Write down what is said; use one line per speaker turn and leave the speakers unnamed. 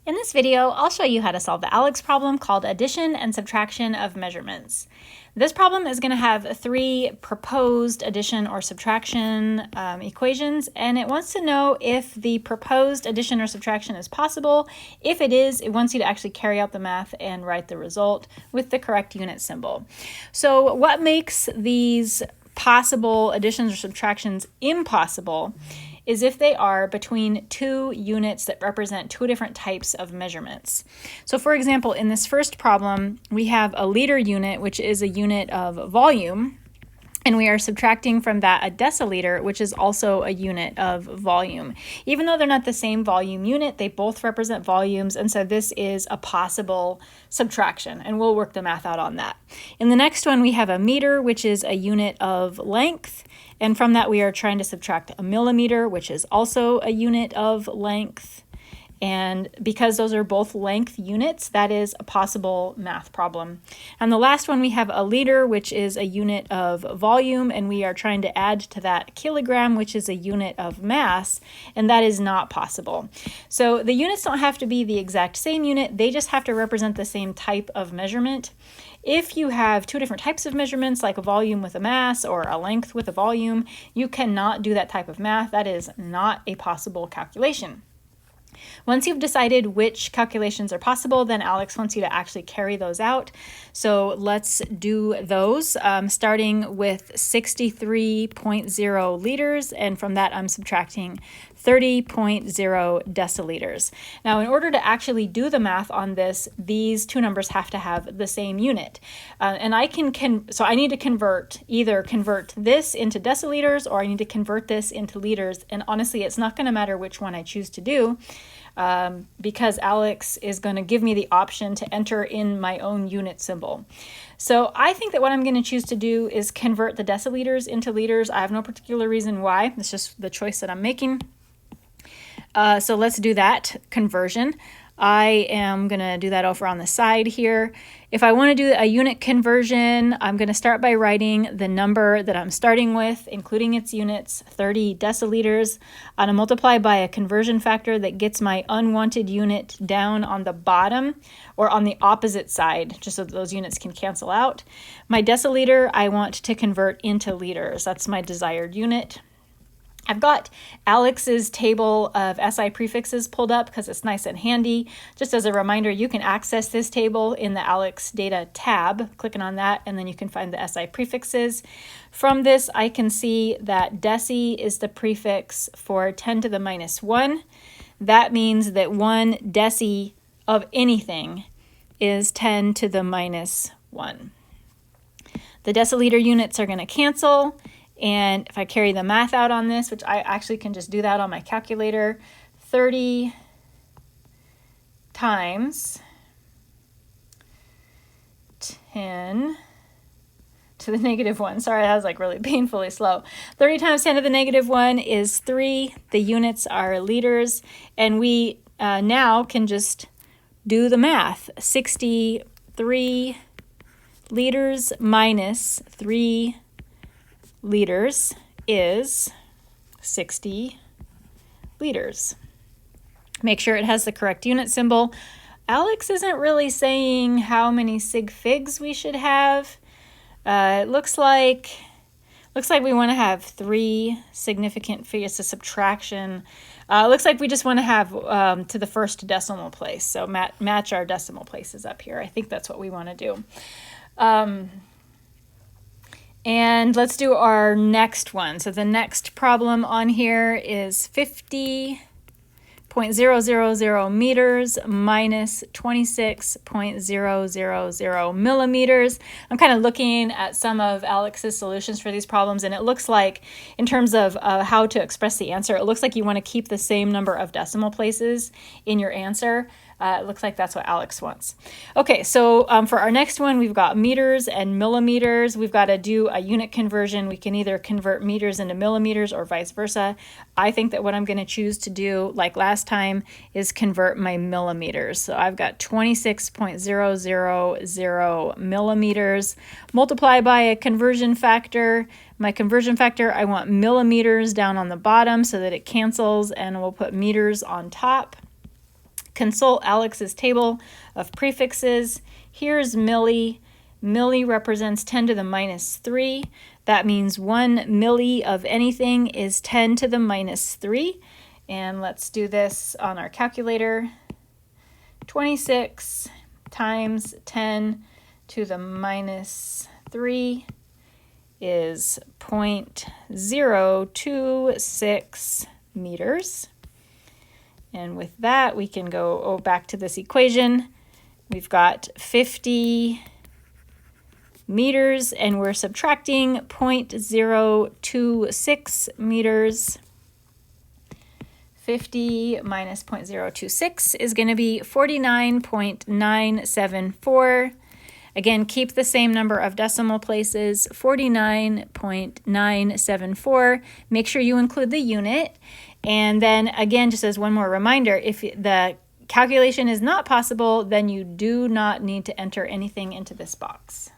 In this video, I'll show you how to solve the ALEKS problem called addition and subtraction of measurements. This problem is going to have three proposed addition or subtraction equations, and it wants to know if the proposed addition or subtraction is possible. If it is, it wants you to actually carry out the math and write the result with the correct unit symbol. So what makes these possible additions or subtractions impossible is if they are between two units that represent two different types of measurements. So for example, in this first problem, we have a liter unit, which is a unit of volume, and we are subtracting from that a deciliter, which is also a unit of volume. Even though they're not the same volume unit, they both represent volumes, and so this is a possible subtraction, and we'll work the math out on that. In the next one, we have a meter, which is a unit of length, and from that we are trying to subtract a millimeter, which is also a unit of length. And because those are both length units, that is a possible math problem. And the last one, we have a liter, which is a unit of volume, and we are trying to add to that kilogram, which is a unit of mass, and that is not possible. So the units don't have to be the exact same unit, they just have to represent the same type of measurement. If you have two different types of measurements, like a volume with a mass or a length with a volume, you cannot do that type of math. That is not a possible calculation. Once you've decided which calculations are possible, then ALEKS wants you to actually carry those out. So let's do those, starting with 63.0 liters, and from that I'm subtracting 30.0 deciliters. Now, in order to actually do the math on this, these two numbers have to have the same unit. And I need to either convert this into deciliters, or I need to convert this into liters. And honestly, it's not going to matter which one I choose to do, because ALEKS is going to give me the option to enter in my own unit symbol. So I think that what I'm going to choose to do is convert the deciliters into liters. I have no particular reason why. It's just the choice that I'm making. So let's do that conversion. I am going to do that over on the side here. If I want to do a unit conversion, I'm going to start by writing the number that I'm starting with, including its units, 30 deciliters. I'm going to multiply by a conversion factor that gets my unwanted unit down on the bottom or on the opposite side, just so that those units can cancel out. My deciliter, I want to convert into liters. That's my desired unit. I've got ALEKS's table of SI prefixes pulled up because it's nice and handy. Just as a reminder, you can access this table in the ALEKS data tab, clicking on that, and then you can find the SI prefixes. From this, I can see that deci is the prefix for 10 to the minus 1. That means that 1 deci of anything is 10 to the minus 1. The deciliter units are going to cancel. And if I carry the math out on this, which I actually can just do that on my calculator, 30 times 10 to the negative 1. Sorry, that was like really painfully slow. 30 times 10 to the negative 1 is 3. The units are liters. And we now can just do the math. 63 liters minus 3 liters is 60 liters. Make sure it has the correct unit symbol. ALEKS isn't really saying how many sig figs we should have. It looks like we want to have 3 significant figures. It's a subtraction. It looks like we just want to have to the first decimal place. So match our decimal places up here. I think that's what we want to do. And let's do our next one. So the next problem on here is 50.000 meters minus 26.000 millimeters. I'm kind of looking at some of ALEKS's solutions for these problems, and it looks like, in terms of how to express the answer, it looks like you want to keep the same number of decimal places in your answer. It looks like that's what ALEKS wants. Okay, so for our next one, we've got meters and millimeters. We've got to do a unit conversion. We can either convert meters into millimeters or vice versa. I think that what I'm going to choose to do, like last time, is convert my millimeters. So I've got 26.000 millimeters. Multiply by a conversion factor. My conversion factor, I want millimeters down on the bottom so that it cancels, and we'll put meters on top. Consult ALEKS's table of prefixes. Here's milli. Milli represents 10 to the minus 3. That means 1 milli of anything is 10 to the minus 3. And let's do this on our calculator. 26 times 10 to the minus 3 is 0.026 meters. And with that, we can go back to this equation. We've got 50 meters, and we're subtracting 0.026 meters. 50 minus 0.026 is going to be 49.974. Again, keep the same number of decimal places, 49.974. Make sure you include the unit. And then again, just as one more reminder, if the calculation is not possible, then you do not need to enter anything into this box.